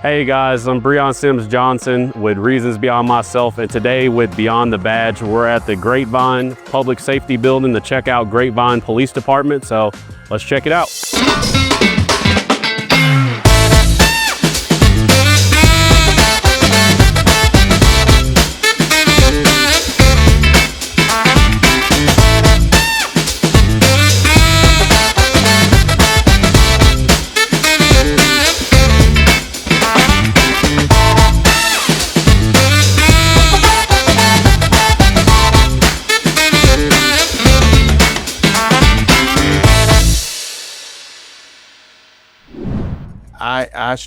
Hey guys, I'm Brion Sims-Johnson with Reasons Beyond Myself, and today with Beyond the Badge, we're at the Grapevine Public Safety Building to check out Grapevine Police Department, so let's check it out.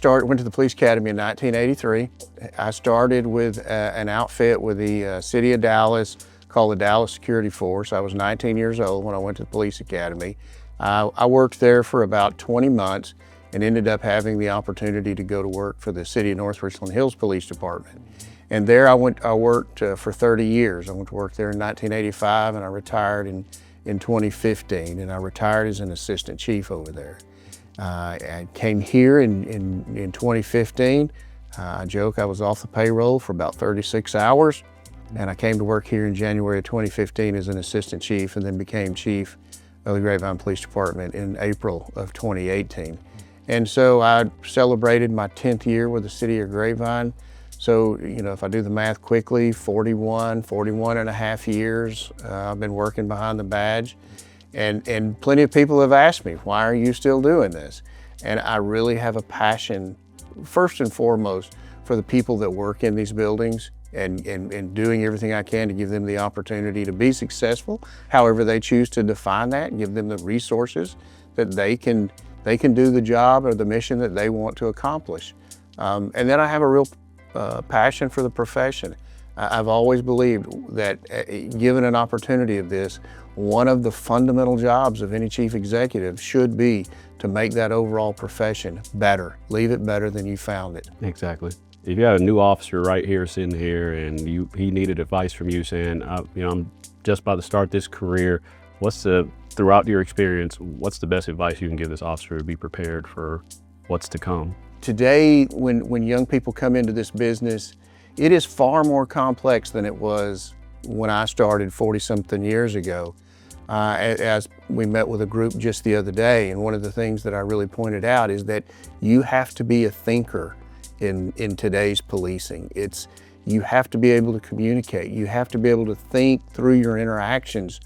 I went to the police academy in 1983. I started with an outfit with the city of Dallas called the Dallas Security Force. I was 19 years old when I went to the police academy. I worked there for about 20 months and ended up having the opportunity to go to work for the city of North Richland Hills Police Department. And there I worked for 30 years. I went to work there in 1985 and I retired in 2015, and I retired as an assistant chief over there. I came here in 2015. I joke I was off the payroll for about 36 hours, and I came to work here in January of 2015 as an assistant chief, and then became chief of the Grapevine Police Department in April of 2018. And so I celebrated my 10th year with the city of Grapevine. So, you know, if I do the math quickly, 41 and a half years I've been working behind the badge. And plenty of people have asked me, why are you still doing this? And I really have a passion, first and foremost, for the people that work in these buildings and doing everything I can to give them the opportunity to be successful, however they choose to define that, and give them the resources that they can do the job or the mission that they want to accomplish. And then I have a real passion for the profession. I've always believed that given an opportunity of this, one of the fundamental jobs of any chief executive should be to make that overall profession better, leave it better than you found it. Exactly. If you had a new officer right here sitting here and he needed advice from you saying, I'm just about to start this career, throughout your experience, what's the best advice you can give this officer to be prepared for what's to come? Today, when young people come into this business, it is far more complex than it was when I started 40-something years ago. As we met with a group just the other day, and one of the things that I really pointed out is that you have to be a thinker in today's policing. You have to be able to communicate. You have to be able to think through your interactions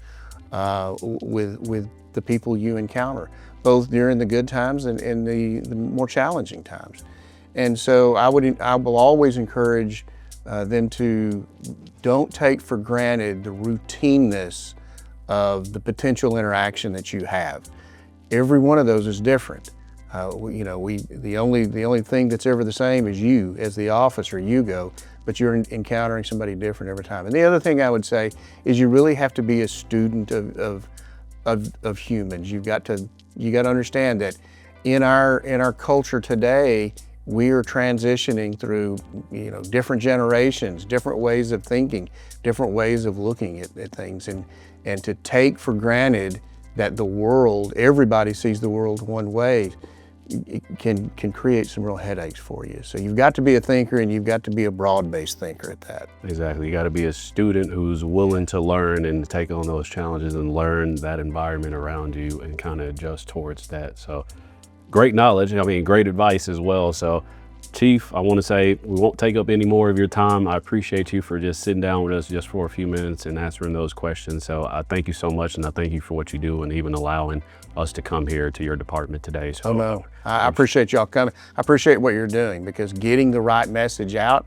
with the people you encounter, both during the good times and the more challenging times. And so I will always encourage them to don't take for granted the routineness of the potential interaction that you have. Every one of those is different. The only thing that's ever the same is you, as the officer, you go, but you're encountering somebody different every time. And the other thing I would say is you really have to be a student of humans. You got to understand that in our culture today, we are transitioning through, different generations, different ways of thinking, different ways of looking at things, and to take for granted that everybody sees the world one way, it can create some real headaches for you. So you've got to be a thinker, and you've got to be a broad-based thinker at that. Exactly. You got to be a student who's willing to learn and take on those challenges and learn that environment around you and kind of adjust towards that. So great knowledge, great advice as well. So Chief, I want to say we won't take up any more of your time. I appreciate you for just sitting down with us just for a few minutes and answering those questions. So I thank you so much, and I thank you for what you do and even allowing us to come here to your department today. So, oh no, I appreciate y'all coming. I appreciate what you're doing, because getting the right message out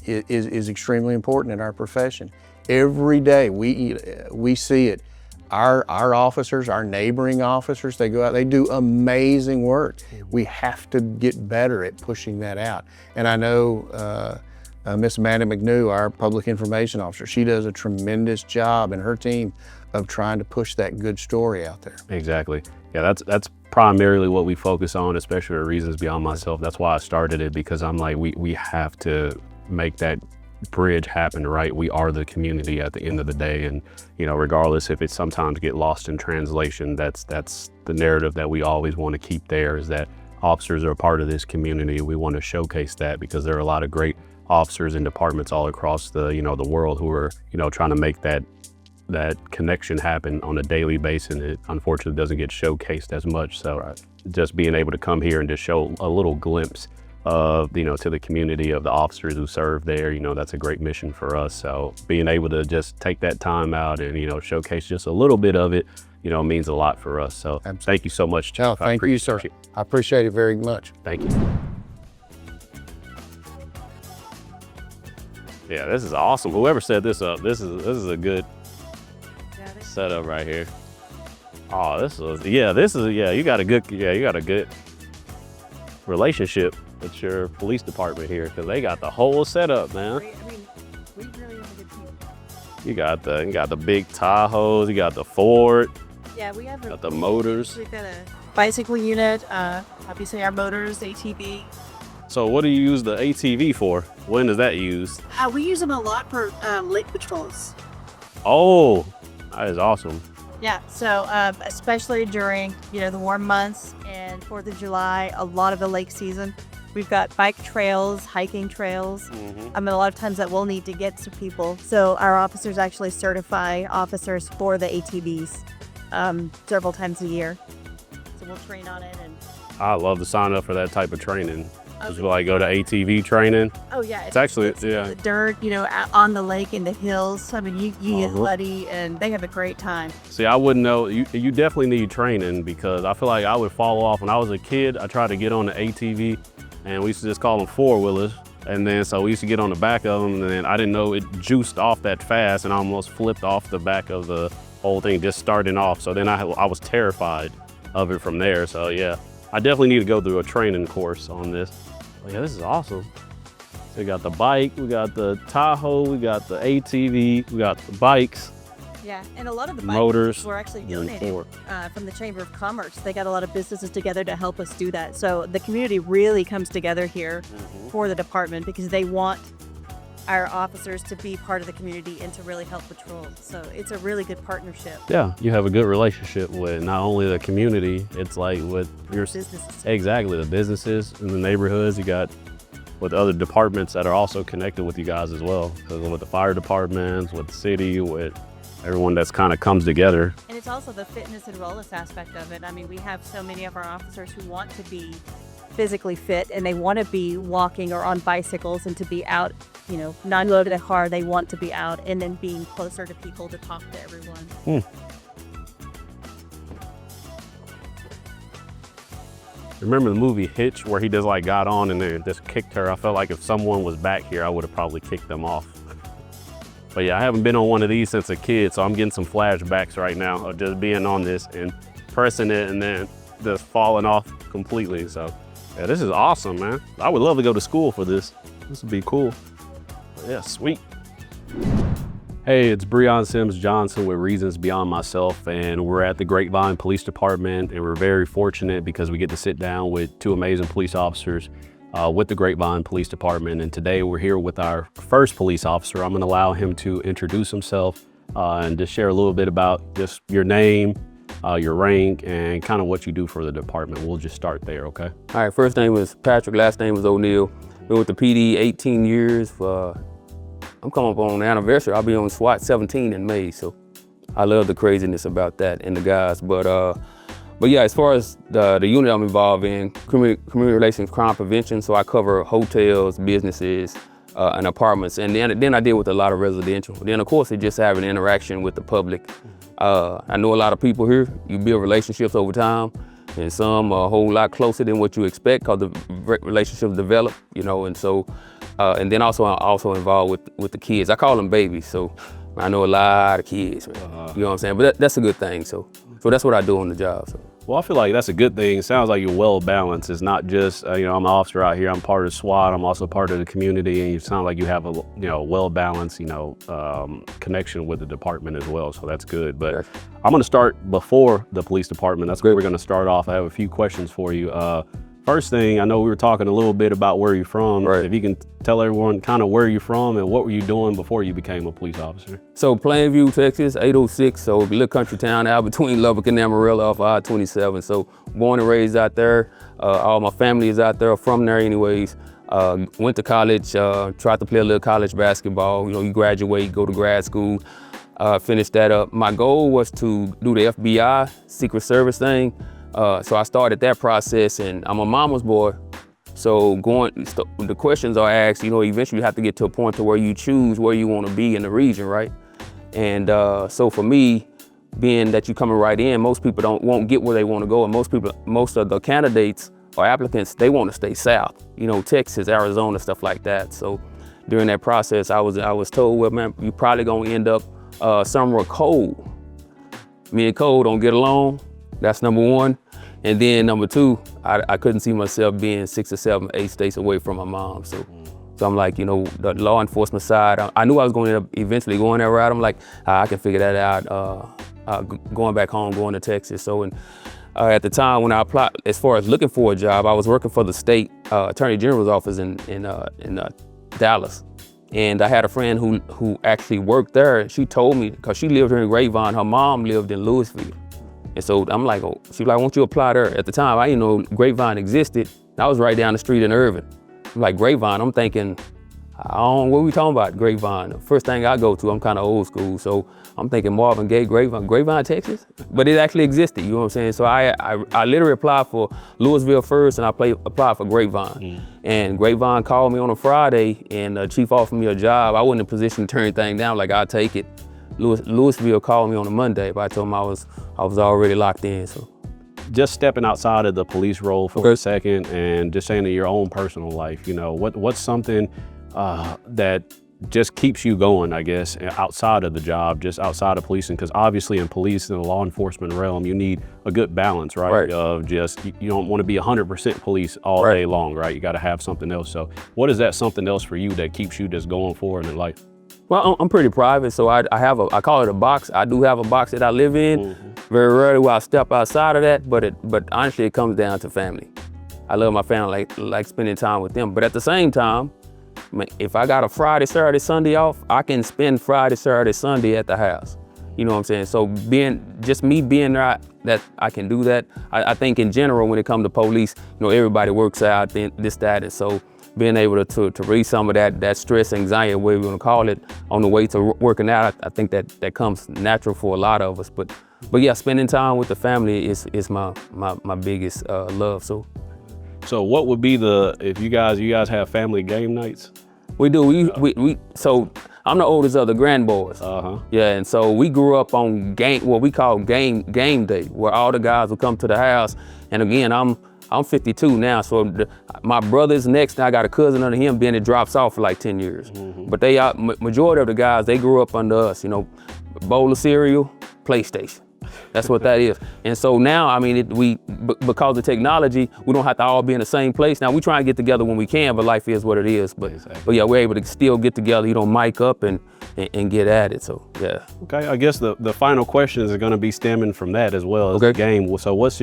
is extremely important in our profession. Every day we see it. Our officers, our neighboring officers, they go out, they do amazing work. We have to get better at pushing that out. And I know Miss Amanda McNew, our public information officer, she does a tremendous job, and her team, of trying to push that good story out there. Exactly. Yeah, that's primarily what we focus on, especially for Reasons Beyond Myself. That's why I started it, because I'm like, we have to make that bridge happen, right? We are the community at the end of the day, and regardless if it sometimes get lost in translation, that's the narrative that we always want to keep there, is that officers are a part of this community. We want to showcase that because there are a lot of great officers and departments all across the, the world who are, trying to make that connection happen on a daily basis, and it unfortunately doesn't get showcased as much. So just being able to come here and just show a little glimpse of, to the community of the officers who serve there, that's a great mission for us. So being able to just take that time out and, showcase just a little bit of it, means a lot for us. So Absolutely. Thank you so much. No, thank you, sir. I appreciate it very much. Thank you. Yeah, this is awesome. Whoever set this up, this is a good setup right here. Oh, you got a good relationship with your police department here, because they got the whole setup, man. We really have a good team. You got the big Tahoes, you got the Ford. Yeah, we have got the motors. We've got a bicycle unit, obviously our motors, ATV. So what do you use the ATV for? When is that used? We use them a lot for lake patrols. Oh, that is awesome. Yeah, so especially during, the warm months and 4th of July, a lot of the lake season, we've got bike trails, hiking trails. A lot of times that we'll need to get to people. So our officers actually certify officers for the ATVs several times a year. So we'll train on it. And I love to sign up for that type of training. Just like go to ATV training. Oh yeah, it's actually the dirt, on the lake in the hills. You get muddy, and they have a great time. See, I wouldn't know. You definitely need training, because I feel like I would fall off. When I was a kid, I tried to get on the ATV, and we used to just call them four-wheelers. And then so we used to get on the back of them, and then I didn't know it juiced off that fast, and I almost flipped off the back of the whole thing just starting off. So then I was terrified of it from there. So yeah, I definitely need to go through a training course on this. But yeah, this is awesome. So we got the bike, we got the Tahoe, we got the ATV, we got the bikes. Yeah, and a lot of the motors were actually donated from the Chamber of Commerce. They got a lot of businesses together to help us do that. So the community really comes together here for the department, because they want our officers to be part of the community and to really help patrol. So it's a really good partnership. Yeah, you have a good relationship with not only the community, it's like with your businesses. Exactly, the businesses in the neighborhoods. You got with other departments that are also connected with you guys as well. With the fire departments, with the city, with everyone that's kind of comes together. And it's also the fitness and wellness aspect of it. We have so many of our officers who want to be physically fit, and they want to be walking or on bicycles and to be out, not loaded a car. They want to be out and then being closer to people to talk to everyone. Remember the movie Hitch, where he just got on and then just kicked her? I felt like if someone was back here, I would have probably kicked them off. But yeah, I haven't been on one of these since a kid, so I'm getting some flashbacks right now of just being on this and pressing it and then just falling off completely. So yeah, this is awesome, man. I would love to go to school for this. This would be cool. But yeah, sweet. Hey, it's Brion Sims-Johnson with Reasons Beyond Myself, and we're at the Grapevine Police Department, and we're very fortunate because we get to sit down with two amazing police officers with the Grapevine Police Department. And today we're here with our first police officer. I'm gonna allow him to introduce himself and just share a little bit about just your name, your rank, and kind of what you do for the department. We'll just start there, okay? All right, first name was Patrick, last name was O'Neill. Been with the PD 18 years. I'm coming up on the anniversary. I'll be on SWAT 17 in May, so I love the craziness about that and the guys. But yeah, as far as the unit I'm involved in, community relations, crime prevention, so I cover hotels, businesses, and apartments, and then I deal with a lot of residential. Then of course, it just having interaction with the public. I know a lot of people here. You build relationships over time, and some are a whole lot closer than what you expect because the relationships develop, and so, and then also I'm also involved with the kids. I call them babies, so I know a lot of kids, man. You know what I'm saying? But that's a good thing, so that's what I do on the job. So. Well, I feel like that's a good thing. It sounds like you're well balanced. It's not just, I'm an officer out here, I'm part of SWAT, I'm also part of the community, and you sound like you have a, well balanced, connection with the department as well. So that's good. But Yes. I'm gonna start before the police department. That's where we're gonna start off. I have a few questions for you. first thing, I know we were talking a little bit about where you're from. Right. If you can tell everyone kind of where you're from and what were you doing before you became a police officer? So Plainview, Texas, 806. So a little country town out between Lubbock and Amarillo off I-27. So born and raised out there. All my family is out there, from there anyways. Went to college, tried to play a little college basketball. You know, you graduate, go to grad school, finish that up. My goal was to do the FBI Secret Service thing. So I started that process, and I'm a mama's boy. So the questions are asked, you know, eventually you have to get to a point to where you choose where you want to be in the region, right? And so for me, being that you're coming right in, most people won't get where they want to go, and most of the candidates or applicants, they want to stay south, you know, Texas, Arizona, stuff like that. So during that process, I was told, well, man, you probably gonna end up somewhere cold. Me and cold don't get along. That's number one. And then number two, I couldn't see myself being 6 or 7, 8 states away from my mom. So I'm like, you know, the law enforcement side, I knew I was going to end up eventually going that route. I'm like, I can figure that out, going back home, going to Texas. So at the time when I applied, as far as looking for a job, I was working for the state attorney general's office in Dallas. And I had a friend who actually worked there, and she told me, because she lived here in Grapevine, her mom lived in Louisville. And so I'm like, oh, she was like, won't you apply there? At the time, I didn't know Grapevine existed. I was right down the street in Irving. I'm like, Grapevine, I'm thinking, what are we talking about, Grapevine? The first thing I go to, I'm kind of old school, so I'm thinking Marvin Gaye, Grapevine, Texas? But it actually existed, you know what I'm saying? So I literally applied for Louisville first, and I applied for Grapevine. And Grapevine called me on a Friday, and the chief offered me a job. I wasn't in a position to turn anything down, like, I'll take it. Louisville called me on a Monday, but I told him I was already locked in, so. Just stepping outside of the police role for a second and just saying in your own personal life, you know, what's something that just keeps you going, I guess, outside of the job, just outside of policing? Because obviously in police, in the law enforcement realm, you need a good balance, right? Of just, you don't want to be 100% police all day long, right? You got to have something else. So what is that something else for you that keeps you just going forward in life? Well, I'm pretty private, so I call it a box. I do have a box that I live in. Very rarely will I step outside of that, but honestly, it comes down to family. I love my family, like spending time with them. But at the same time, if I got a Friday, Saturday, Sunday off, I can spend Friday, Saturday, Sunday at the house. You know what I'm saying? So just me being there, that I can do that. I think in general, when it comes to police, you know, everybody works out, this, that, and so being able to release some of that stress, anxiety, whatever you want to call it, on the way to working out, I think that comes natural for a lot of us. But yeah, spending time with the family is my biggest love. So what would be if you guys have family game nights? We do. So I'm the oldest of the grandboys. Yeah, and so we grew up on what we call game day, where all the guys would come to the house. And again, I'm 52 now, so my brother's next, and I got a cousin under him, Ben, it drops off for like 10 years. But majority of the guys, they grew up under us, you know, bowl of cereal, PlayStation. That's what that is. And so now, I mean, because of technology, we don't have to all be in the same place. Now, we try and get together when we can, but life is what it is. But yeah, we're able to still get together, you know, mic up and get at it, so yeah. Okay, I guess the final questions are gonna be stemming from that as well as the game. So what's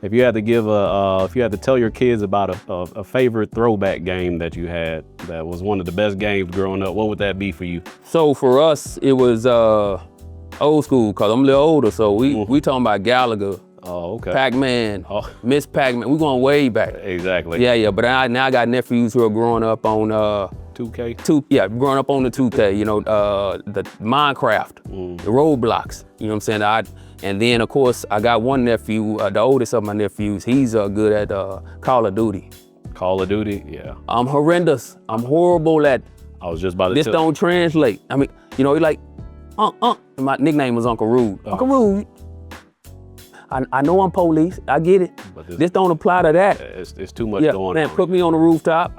if you had to tell your kids about a favorite throwback game that you had that was one of the best games growing up, what would that be for you? So for us, it was old school, cause I'm a little older, so we talking about Gallagher. Oh, okay. Pac-Man, Miss Pac-Man, we going way back. Exactly. Yeah, but now I got nephews who are growing up on 2K? Growing up on the 2K, you know, the Minecraft, the Roblox, you know what I'm saying? And then of course, I got one nephew, the oldest of my nephews, he's good at Call of Duty. Call of Duty, yeah. I'm horrendous, I'm horrible at, I was just about to this don't translate. I mean, you know, like, my nickname was Uncle Rude. Uncle Rude, I know I'm police, I get it. But this don't apply to that. It's too much going on. Man, put me on the rooftop.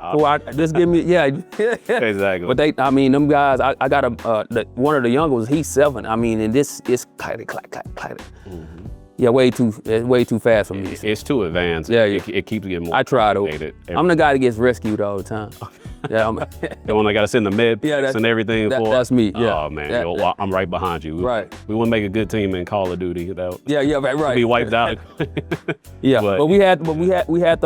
Just give me, Exactly. But them guys, I got one of the younger ones, he's 7. I mean, and this is clack. Yeah, way too fast for me. It's too advanced. Yeah, it keeps getting more I try though. complicated. I'm the guy that gets rescued all the time. Yeah, The one that got to send the med Yeah, and everything for. that's me. Yeah. Oh man, That- well, I'm right behind you. Right. We wouldn't make a good team in Call of Duty. That Yeah, right. be wiped out. Yeah, but we had the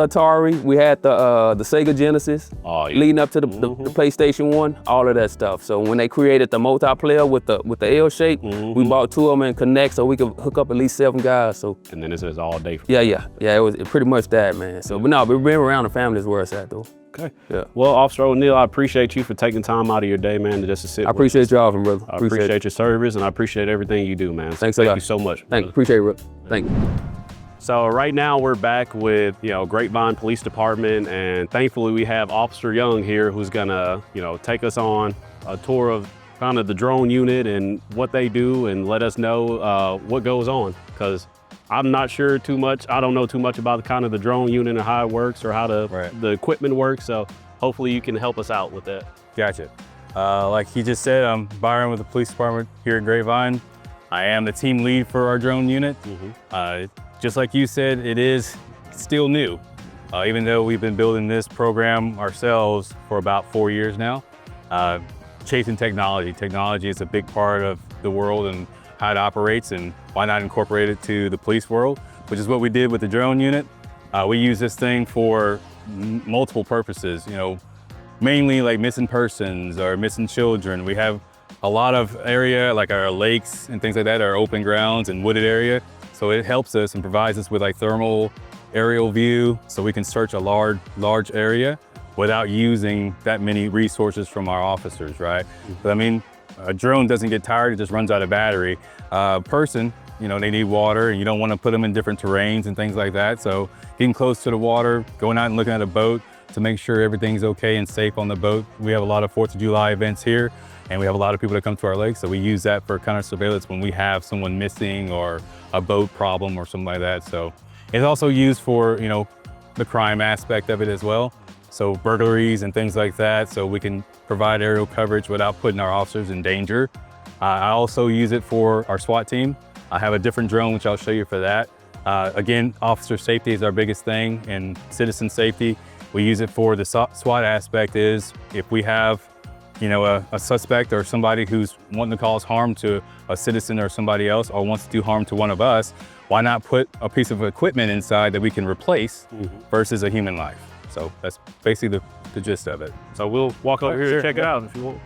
Atari, we had the Sega Genesis, Oh, yeah. leading up to the PlayStation 1, all of that stuff. So when they created the multiplayer with the L shape, we bought 2 of them and connect so we could hook up at least 7 guys. So And then it says all day. yeah, it was pretty much that, man. So but no, but being around the family is where it's at though. Okay. Yeah. Well, Officer O'Neal, I appreciate you for taking time out of your day, man, just to sit. I appreciate y'all, brother. I appreciate your service, and I appreciate everything you do, man. Thanks a Thank lot. you so much. Thank you. Appreciate it, bro. Thank you. So right now we're back with, Grapevine Police Department, and thankfully we have Officer Young here who's gonna, take us on a tour of kind of the drone unit and what they do and let us know what goes on, because I'm not sure too much. I don't know too much about kind of the drone unit and how it works or how the equipment works. So hopefully you can help us out with that. Gotcha. Like he just said, I'm Brion with the police department here in Grapevine. I am the team lead for our drone unit. Just like you said, it is still new. Even though we've been building this program ourselves for about 4 years now. Chasing technology. Technology is a big part of the world and how it operates, and why not incorporate it to the police world, which is what we did with the drone unit. We use this thing for multiple purposes, mainly like missing persons or missing children. We have a lot of area, like our lakes and things like that, our open grounds and wooded area. So it helps us and provides us with like thermal aerial view, so we can search a large area without using that many resources from our officers, right? But I mean, a drone doesn't get tired, it just runs out of battery. Person, they need water, and you don't want to put them in different terrains and things like that. So getting close to the water, going out and looking at a boat to make sure everything's okay and safe on the boat. We have a lot of 4th of July events here, and we have a lot of people that come to our lake. So we use that for kind of surveillance when we have someone missing or a boat problem or something like that. So it's also used for, the crime aspect of it as well. So burglaries and things like that, so we can provide aerial coverage without putting our officers in danger. I also use it for our SWAT team. I have a different drone, which I'll show you for that. Again, officer safety is our biggest thing, and citizen safety. We use it for the SWAT aspect is if we have, a suspect or somebody who's wanting to cause harm to a citizen or somebody else, or wants to do harm to one of us, why not put a piece of equipment inside that we can replace versus a human life? So that's basically the gist of it. So we'll walk over here and check it out if you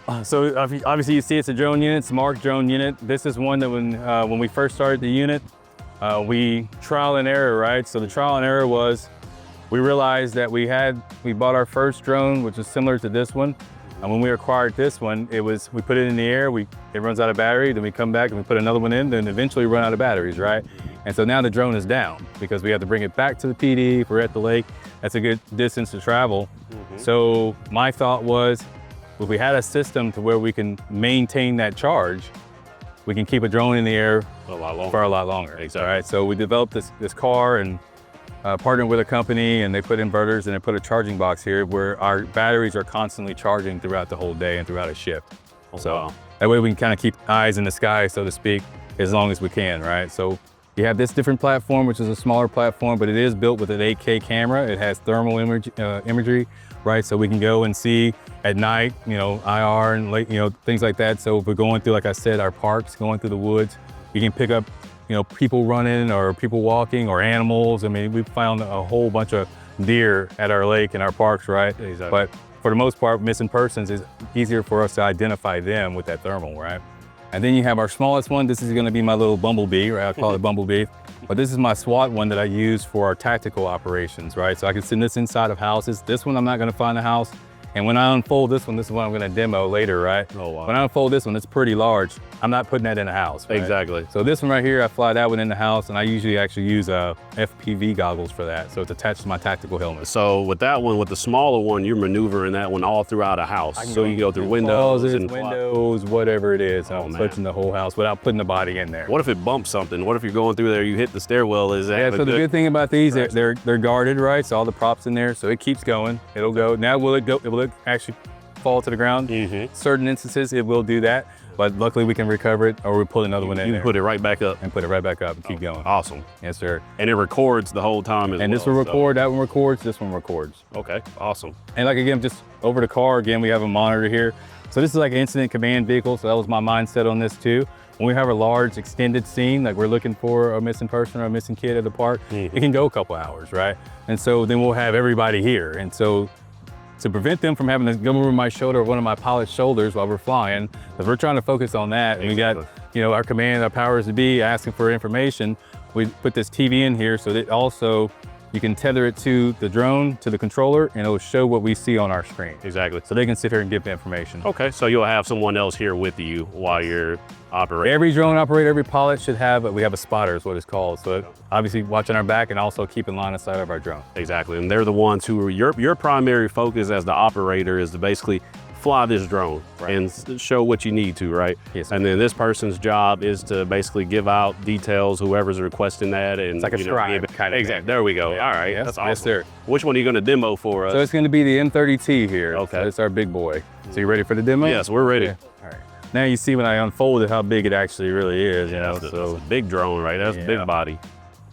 want. So obviously you see it's a drone unit, it's a marked drone unit. This is one that when we first started the unit, we trial and error, right? So the trial and error was, we realized that we bought our first drone, which is similar to this one. And when we acquired this one, we put it in the air, it runs out of battery, then we come back and we put another one in, then eventually run out of batteries, right? And so now the drone is down because we have to bring it back to the PD if we're at the lake. That's a good distance to travel. So my thought was, if we had a system to where we can maintain that charge, we can keep a drone in the air For a lot longer. Exactly. All right, so we developed this car and partnered with a company, and they put inverters and they put a charging box here where our batteries are constantly charging throughout the whole day and throughout a shift. So that way we can kind of keep eyes in the sky, so to speak, as long as we can, right? So you have this different platform, which is a smaller platform, but it is built with an 8K camera. It has thermal imagery, right? So we can go and see at night, IR and late, things like that. So if we're going through, like I said, our parks, going through the woods, you can pick up, people running or people walking or animals. I mean, we found a whole bunch of deer at our lake and our parks, right? Exactly. But for the most part, missing persons is easier for us to identify them with that thermal, right? And then you have our smallest one. This is gonna be my little bumblebee, right? I call it bumblebee. But this is my SWAT one that I use for our tactical operations, right? So I can send this inside of houses. This one I'm not gonna find a house. And when I unfold this one, this is what I'm gonna demo later, right? Oh, wow. When I unfold this one, it's pretty large. I'm not putting that in a house, right? Exactly. So this one right here, I fly that one in the house, and I usually actually use FPV goggles for that. So it's attached to my tactical helmet. So with that one, with the smaller one, you're maneuvering that one all throughout a house. So you go through windows and windows, whatever it is. Oh, I'm man. searching the whole house without putting the body in there. What if it bumps something? What if you're going through there, you hit the stairwell? Is that Yeah, a so the good thing about these, they're guarded, right? So all the props in there, so it keeps going. It'll go. Now will it actually fall to the ground? Certain instances, it will do that. but luckily we can recover it, or we pull another one in You there can put it right back up. and put it right back up and keep going. Awesome. Yes, sir. And it records the whole time as well. And this will so- record, that one records, this one records. Okay, awesome. And like again, just over the car, again, we have a monitor here. So this is like an incident command vehicle, so that was my mindset on this too. When we have a large extended scene, like we're looking for a missing person or a missing kid at the park, it can go a couple hours, right? And so then we'll have everybody here. And so to prevent them from having to go over my shoulder or one of my pilot's shoulders while we're flying, because we're trying to focus on that. And we got, you know, our command, our powers to be asking for information. We put this TV in here so that also you can tether it to the drone, to the controller, and it'll show what we see on our screen. Exactly. So they can sit here and give the information. Okay, so you'll have someone else here with you while you're operating. Every drone operator, every pilot should have, we have a spotter is what it's called. So obviously watching our back and also keeping line of sight of our drone. Exactly, and they're the ones who are, your primary focus as the operator is to basically fly this drone and show what you need to, right? Yes. And then this person's job is to basically give out details, whoever's requesting that. And It's like a scribe kind of Exactly, thing. there we go. Yeah. All right, Yes. that's awesome. Yes, sir. Which one are you gonna demo for us? So it's going to be the M30T here. Okay. So it's our big boy. So you ready for the demo? Yes, we're ready. Yeah. All right. Now you see when I unfold it how big it actually really is. You know, That's so a big drone, right? That's a Yeah. big body.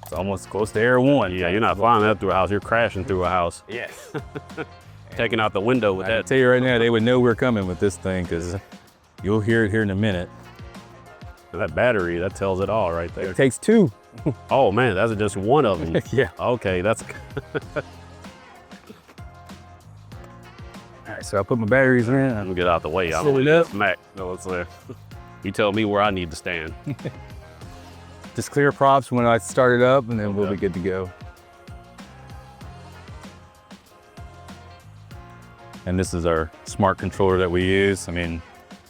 it's almost close to Air One. Yeah, you're not flying that through a house, you're crashing through a house. Yes. Taking out the window with I can that. tell you right now, they would know we're coming with this thing because you'll hear it here in a minute. That battery, that tells it all right there. It takes two. Oh man, that's just one of them. Yeah. Okay, that's All right, so I put my batteries in. Let me get out the way. I'm Slow it up. smack. No, it's there. You tell me where I need to stand. Just clear props when I start it up, and then we'll be good to go. And this is our smart controller that we use. I mean,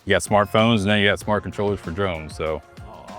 you got smartphones, and then you got smart controllers for drones. So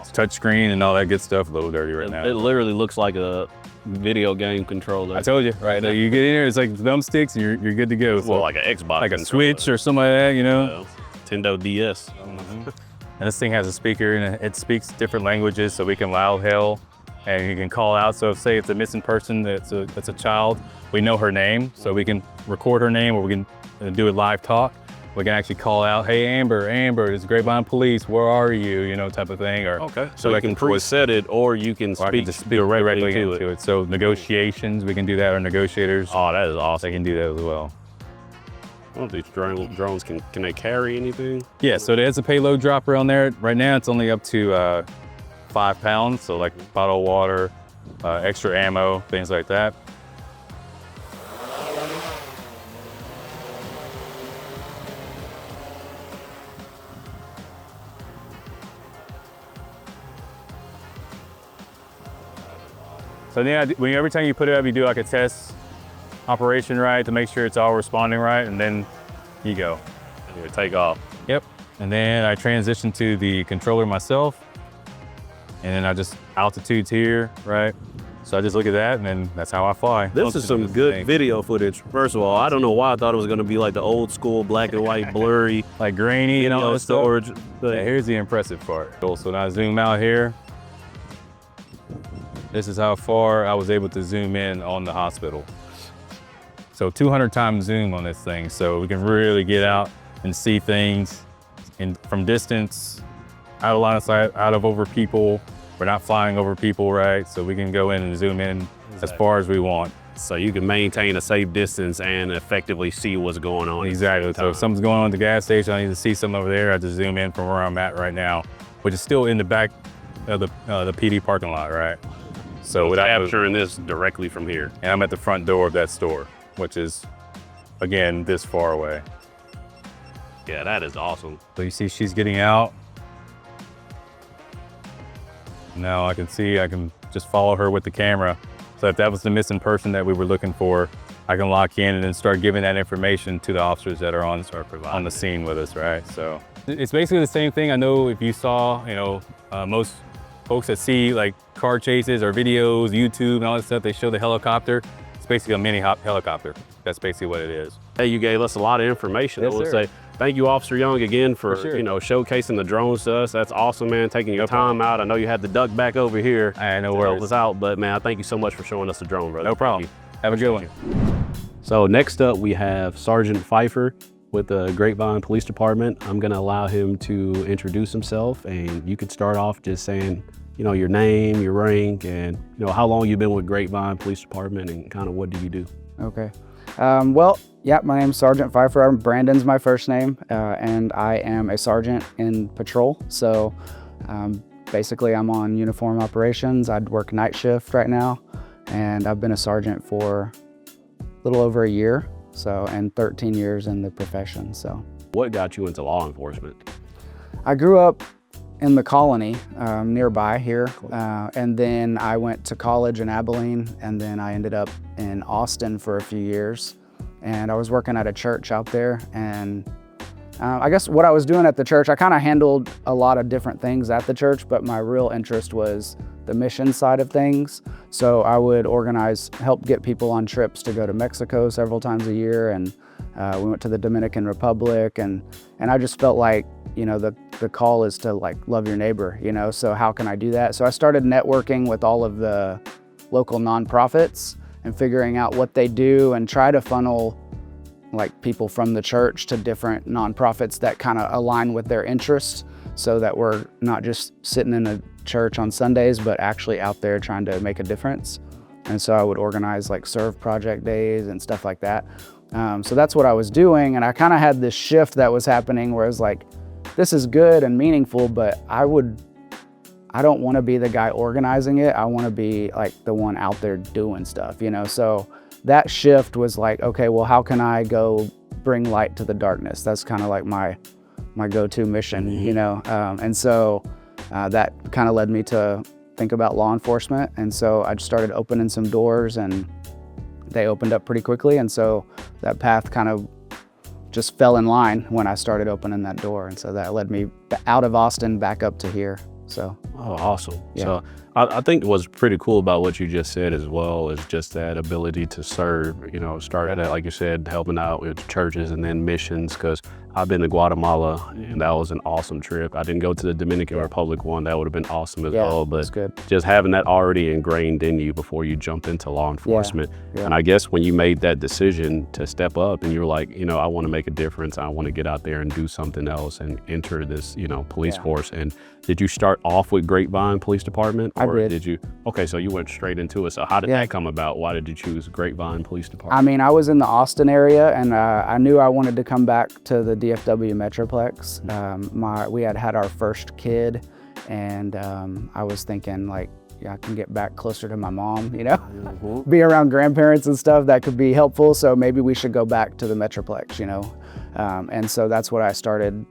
it's touch screen and all that good stuff. A little dirty right now. It literally looks like a video game controller. I told you, right? You get in there, it's like thumbsticks, and you're good to go. Well, like an Xbox. like a controller. Switch or something like that, you know? Nintendo DS. And this thing has a speaker, and it speaks different languages, so we can loud hail, and you can call out. So if, say it's a missing person, that's a child, we know her name, so we can record her name, or we can do a live talk. We can actually call out, hey, Amber, this is Grapevine Police, where are you, you know, type of thing. Or Okay, so you can preset it, or you can or I can speak, just speak directly into to it. it. So negotiations, we can do that, or negotiators, Oh, that is awesome. they can do that as well. I don't know if these drones can they carry anything? Yeah, so there's a payload dropper on there. Right now, it's only up to 5 pounds, so like bottled water, extra ammo, things like that. So then, every time you put it up, you do like a test operation, right, to make sure it's all responding right, and then you go. Here, take off. Yep. And then I transition to the controller myself, and then I just altitudes here, right? So I just look at that, and then that's how I fly. This is some good video footage. First of all, I don't know why I thought it was going to be like the old school black and white blurry. Like grainy and all that stuff. storage. Yeah, here's the impressive part. So now I zoom out here. This is how far I was able to zoom in on the hospital. So 200 times zoom on this thing. So we can really get out and see things from distance, out of line of sight, out of over people. We're not flying over people, right? So we can go in and zoom in as far as we want. So you can maintain a safe distance and effectively see what's going on. Exactly. So if something's going on at the gas station, I need to see something over there, I just zoom in from where I'm at right now, which is still in the back of the PD parking lot, right? So without capturing this directly from here. And I'm at the front door of that store, which is, again, this far away. Yeah, that is awesome. So you see she's getting out. Now I can see, I can just follow her with the camera. So if that was the missing person that we were looking for, I can lock in and then start giving that information to the officers that are on the scene with us, right? So it's basically the same thing. I know if you saw, you know, most folks that see like car chases or videos, YouTube and all that stuff, they show the helicopter. It's basically a mini helicopter. That's basically what it is. Hey, you gave us a lot of information. Yes, I would sir. say thank you, Officer Young, again for sure. you know, showcasing the drones to us. That's awesome, man. Taking your time out. I know you had to duck back over here. I know to where help us out, but man, thank you so much for showing us the drone, brother. No problem. Have a good one. So next up, we have Sergeant Phifer with the Grapevine Police Department. I'm gonna allow him to introduce himself, and you could start off just saying, you know, your name, your rank, and you know, how long you've been with Grapevine Police Department and kind of what do you do? Okay. Well, yeah, my name's Sergeant Phifer. Brandon's my first name, and I am a sergeant in patrol. So basically I'm on uniform operations. I'd work night shift right now, and I've been a sergeant for a little over a year, so, and 13 years in the profession, so. What got you into law enforcement? I grew up in the colony nearby here, and then I went to college in Abilene, and then I ended up in Austin for a few years, and I was working at a church out there, and I guess what I was doing at the church, I kind of handled a lot of different things at the church, but my real interest was the mission side of things. So I would help get people on trips to go to Mexico several times a year, and we went to the Dominican Republic, and I just felt like, you know, the call is to like love your neighbor, you know, so how can I do that? So I started networking with all of the local nonprofits and figuring out what they do and try to funnel like people from the church to different nonprofits that kind of align with their interests, so that we're not just sitting in a church on Sundays, but actually out there trying to make a difference. And so I would organize like serve project days and stuff like that. So that's what I was doing. And I kind of had this shift that was happening where I was like, this is good and meaningful, but I don't want to be the guy organizing it. I want to be like the one out there doing stuff, you know? So that shift was like, okay, well, how can I go bring light to the darkness? That's kind of like my go-to mission, you know? And so that kind of led me to think about law enforcement. And so I just started opening some doors, and they opened up pretty quickly. And so that path kind of just fell in line when I started opening that door. And so that led me out of Austin back up to here. So. Oh, awesome. Yeah. So I think what's pretty cool about what you just said as well is just that ability to serve, you know, start at, like you said, helping out with churches and then missions, because I've been to Guatemala and that was an awesome trip. I didn't go to the Dominican Republic one. That would have been awesome as well. But good. Just having that already ingrained in you before you jumped into law enforcement. Yeah. And I guess when you made that decision to step up and you were like, you know, I want to make a difference. I want to get out there and do something else and enter this, you know, police force. And did you start off with Grapevine Police Department? Or did you? Okay, so you went straight into it. So how did that come about? Why did you choose Grapevine Police Department? I mean, I was in the Austin area, and I knew I wanted to come back to the DFW Metroplex. We had our first kid, and I was thinking like, yeah, I can get back closer to my mom, you know, be around grandparents and stuff. That could be helpful. So maybe we should go back to the Metroplex, you know. And so that's what I started,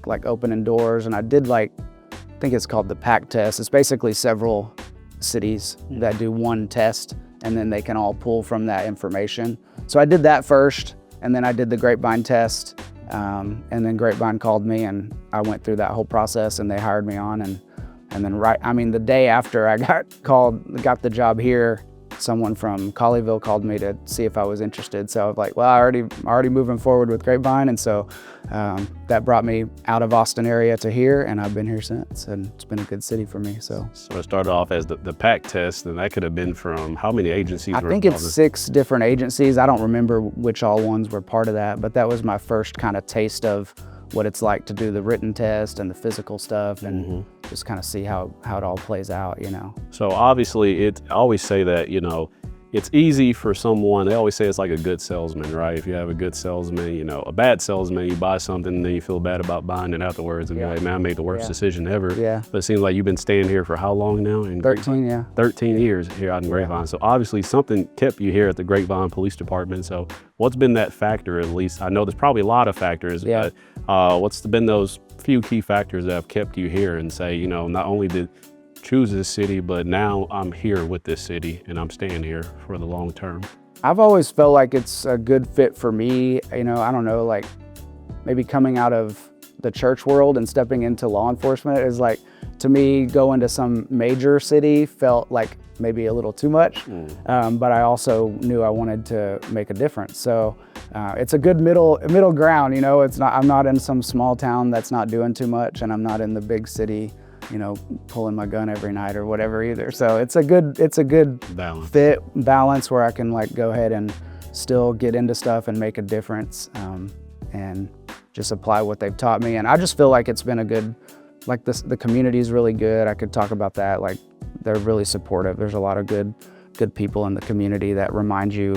opening doors, and I did I think it's called the PAC test. It's basically several cities that do one test, and then they can all pull from that information. So I did that first, and then I did the Grapevine test, and then Grapevine called me, and I went through that whole process, and they hired me on. And then the day after I got the job here, someone from Colleyville called me to see if I was interested. So I was like, well, I already moving forward with Grapevine. And so that brought me out of Austin area to here, and I've been here since, and it's been a good city for me, so. So it started off as the PAC test, and that could have been from how many agencies? I think it's 6 different agencies. I don't remember which all ones were part of that, but that was my first kind of taste of what it's like to do the written test and the physical stuff, and just kind of see how it all plays out, you know. So obviously, I always say that, you know, it's easy for someone, they always say it's like a good salesman, right? If you have a good salesman, you know, a bad salesman, you buy something and then you feel bad about buying it afterwards and you're like, man, I made the worst decision ever. Yeah. But it seems like you've been staying here for how long now? 13, yeah. 13 years here out in Grapevine. So obviously something kept you here at the Grapevine Police Department. So what's been that factor, at least? I know there's probably a lot of factors, but what's been those few key factors that have kept you here and say, you know, not only did choose this city, but now I'm here with this city and I'm staying here for the long term? I've always felt like it's a good fit for me. You know, I don't know, like maybe coming out of the church world and stepping into law enforcement is like, to me, going to some major city felt like maybe a little too much, but I also knew I wanted to make a difference. So it's a good middle ground, you know. I'm not in some small town that's not doing too much, and I'm not in the big city, you know, pulling my gun every night or whatever either. So it's a good balance where I can like go ahead and still get into stuff and make a difference and just apply what they've taught me. And I just feel like it's been a good, like the community is really good. I could talk about that. Like they're really supportive. There's a lot of good people in the community that remind you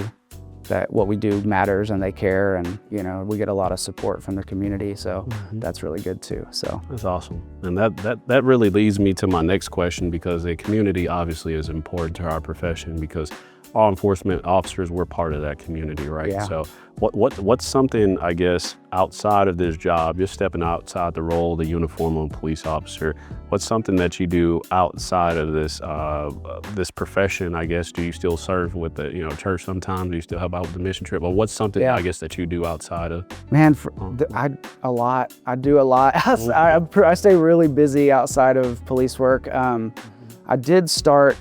that what we do matters and they care, and you know, we get a lot of support from the community, so that's really good too. So that's awesome. And that really leads me to my next question, because the community obviously is important to our profession, because law enforcement officers, we're part of that community, right? Yeah. So what's something, I guess, outside of this job, just stepping outside the role of the uniform of a police officer, what's something that you do outside of this this profession, I guess? Do you still serve with the church sometimes? Do you still help out with the mission trip? Or what's something, I guess, that you do outside of? Man, I do a lot. I stay really busy outside of police work. I did start,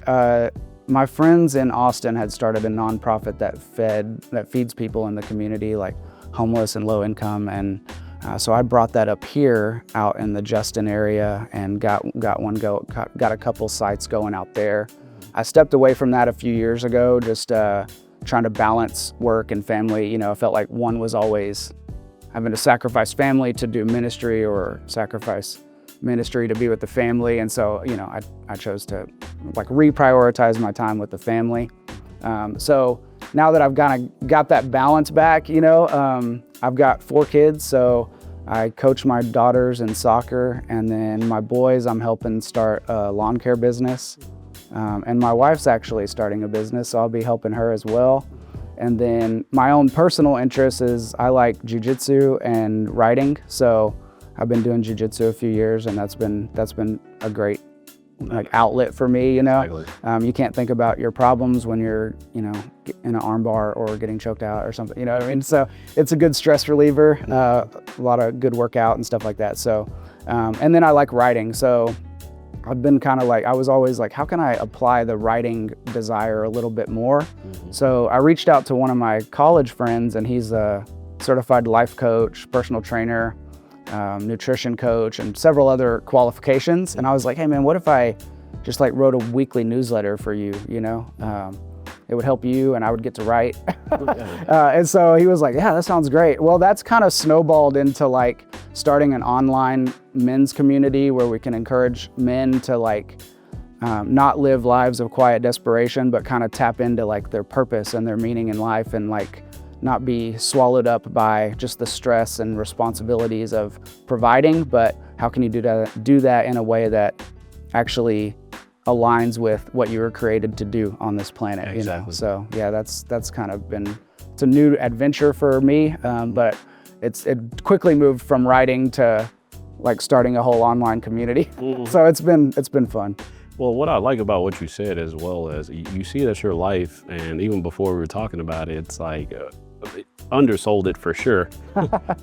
my friends in Austin had started a nonprofit that feeds people in the community, like homeless and low income, and so I brought that up here out in the Justin area and got a couple sites going out there. I stepped away from that a few years ago, just trying to balance work and family. You know, I felt like one was always having to sacrifice family to do ministry, or sacrifice ministry to be with the family, and so I chose to like reprioritize my time with the family. So now that I've kind of got that balance back, I've got 4 kids, so I coach my daughters in soccer, and then my boys I'm helping start a lawn care business, and my wife's actually starting a business, so I'll be helping her as well. And then my own personal interest is I like jiu-jitsu and writing, so I've been doing jiu-jitsu a few years, and that's been a great like outlet for me. You can't think about your problems when you're in an arm bar or getting choked out or something. You know what I mean? So it's a good stress reliever. A lot of good workout and stuff like that. So and then I like writing. So I've been kind of like, I was always like, how can I apply the writing desire a little bit more? So I reached out to one of my college friends, and he's a certified life coach, personal trainer, nutrition coach, and several other qualifications. And I was like, hey man, what if I just like wrote a weekly newsletter for you, it would help you and I would get to write. And so he was like, yeah, that sounds great. Well, that's kind of snowballed into like starting an online men's community where we can encourage men to like not live lives of quiet desperation, but kind of tap into like their purpose and their meaning in life, and like not be swallowed up by just the stress and responsibilities of providing, but how can you do that in a way that actually aligns with what you were created to do on this planet. Exactly. So yeah, that's kind of been, it's a new adventure for me, but it quickly moved from writing to like starting a whole online community. So it's been fun. Well, what I like about what you said, as well as you see that's your life, and even before we were talking about it, it's like undersold it for sure,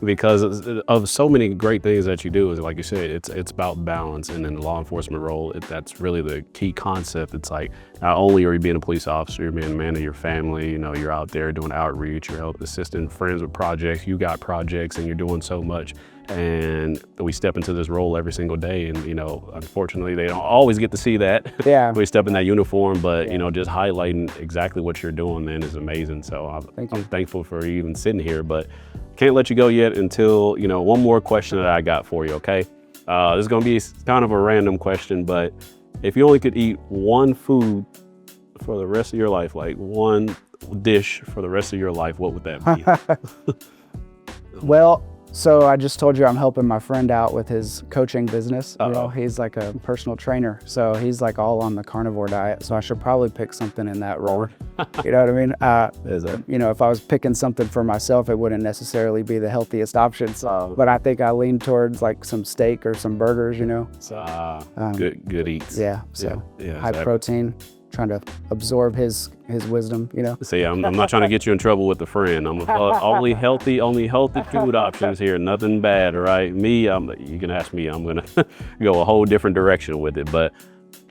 because of so many great things that you do. Is like you said, it's about balance, and in the law enforcement role, that's really the key concept. It's like not only are you being a police officer, you're being a man of your family. You're out there doing outreach, you're helping assisting friends with projects. You got projects, and you're doing so much. And we step into this role every single day, and unfortunately they don't always get to see that. Yeah. We step in that uniform, but just highlighting exactly what you're doing, man, is amazing. So I'm thankful for you even sitting here, but can't let you go yet until one more question that I got for you. Okay, this is gonna be kind of a random question, but if you only could eat one food for the rest of your life, like one dish for the rest of your life, what would that be? Well, so I just told you I'm helping my friend out with his coaching business. He's like a personal trainer, so he's like all on the carnivore diet. So I should probably pick something in that role. You know what I mean? If I was picking something for myself, it wouldn't necessarily be the healthiest option. So, but I think I lean towards like some steak or some burgers. So good eats. Yeah. So high protein. Trying to absorb his wisdom, See, I'm not trying to get you in trouble with a friend. I'm only healthy food options here, nothing bad, right? Me, you can ask me, I'm gonna go a whole different direction with it. But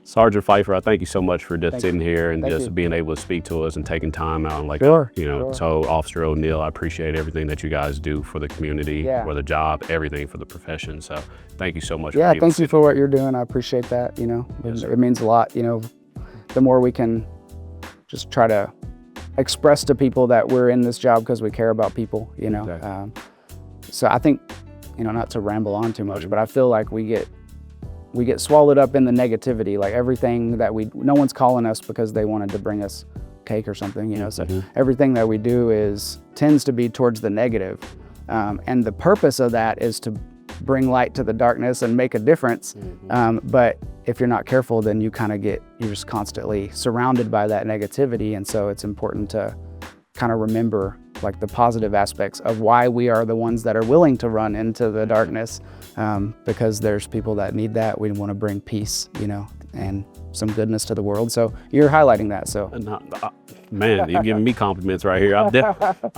Sergeant Phifer, I thank you so much for just sitting here and just being able to speak to us and taking time out. And Sure. So Officer O'Neal, I appreciate everything that you guys do for the community, for the job, everything for the profession. So thank you so much. Yeah, thank you for what you're doing. I appreciate that. Yes, it means a lot. The more we can just try to express to people that we're in this job because we care about people, Exactly. So I think, you know, not to ramble on too much, but I feel like we get swallowed up in the negativity, like everything that no one's calling us because they wanted to bring us cake or something, you know, so everything that we do tends to be towards the negative. And the purpose of that is to bring light to the darkness and make a difference. But if you're not careful, then you're just constantly surrounded by that negativity. And so it's important to kind of remember like the positive aspects of why we are the ones that are willing to run into the darkness, because there's people that need that. We want to bring peace, you know, and some goodness to the world. So you're highlighting that. So man, you're giving me compliments right here. I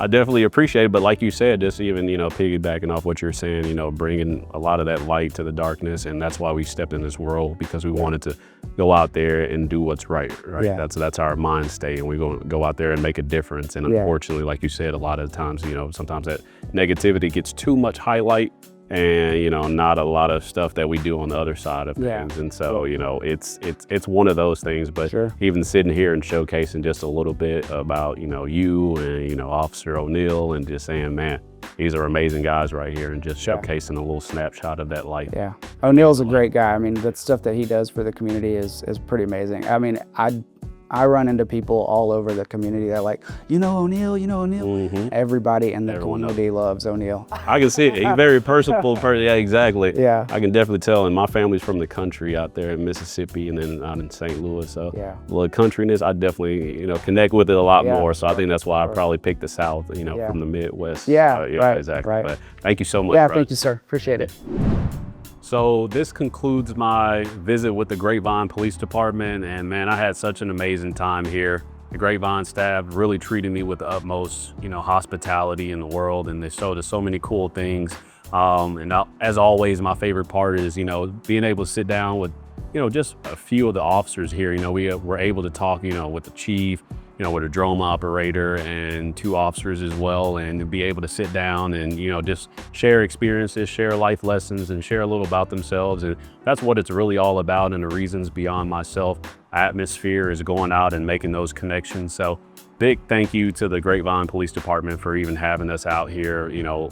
definitely appreciate it. But like you said, just even, you know, piggybacking off what you're saying, you know, bringing a lot of that light to the darkness. And that's why we stepped in this world, because we wanted to go out there and do what's right. Yeah. That's our mind state, and we're going to go out there and make a difference. And unfortunately, like you said, a lot of times, you know, sometimes that negativity gets too much highlight, and, you know, not a lot of stuff that we do on the other side of things. And so, you know, it's one of those things. But even sitting here and showcasing just a little bit about, you know, you and, you know, Officer O'Neill, and just saying, man, these are amazing guys right here, and just showcasing a little snapshot of that life. Yeah, O'Neill's a great guy. I mean, the stuff that he does for the community is pretty amazing. I mean, I run into people all over the community that like, you know O'Neill, you know O'Neill. Everybody in the community loves O'Neill. I can see it. He's very personable person. Yeah, exactly. Yeah. I can definitely tell. And my family's from the country out there in Mississippi, and then out in St. Louis. So a little countryness, I definitely, you know, connect with it a lot more. So I think that's why I probably picked the South, you know, from the Midwest. Right. Exactly. Right. But thank you so much. Yeah, bro. thank you, sir. Appreciate it. So this concludes my visit with the Grapevine Police Department, and man, I had such an amazing time here. The Grapevine staff really treated me with the utmost, you know, hospitality in the world, and they showed us so many cool things. As always, my favorite part is, you know, being able to sit down with, you know, just a few of the officers here. You know, we were able to talk, you know, with the chief, you know, with a drone operator, and 2 officers as well, and be able to sit down and, you know, just share experiences, share life lessons, and share a little about themselves. And that's what it's really all about. And the reasons beyond myself, atmosphere is going out and making those connections. So big thank you to the Grapevine Police Department for even having us out here, you know,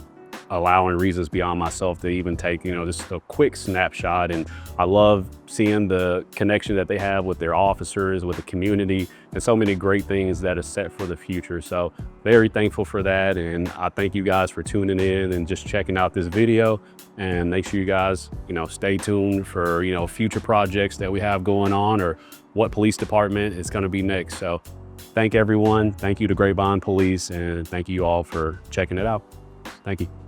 allowing Reasons Beyond Myself to even take, you know, just a quick snapshot. And I love seeing the connection that they have with their officers, with the community, and so many great things that are set for the future. So very thankful for that. And I thank you guys for tuning in and just checking out this video. And make sure you guys, you know, stay tuned for, you know, future projects that we have going on, or what police department is going to be next. So thank everyone. Thank you to Grapevine Police, and thank you all for checking it out. Thank you.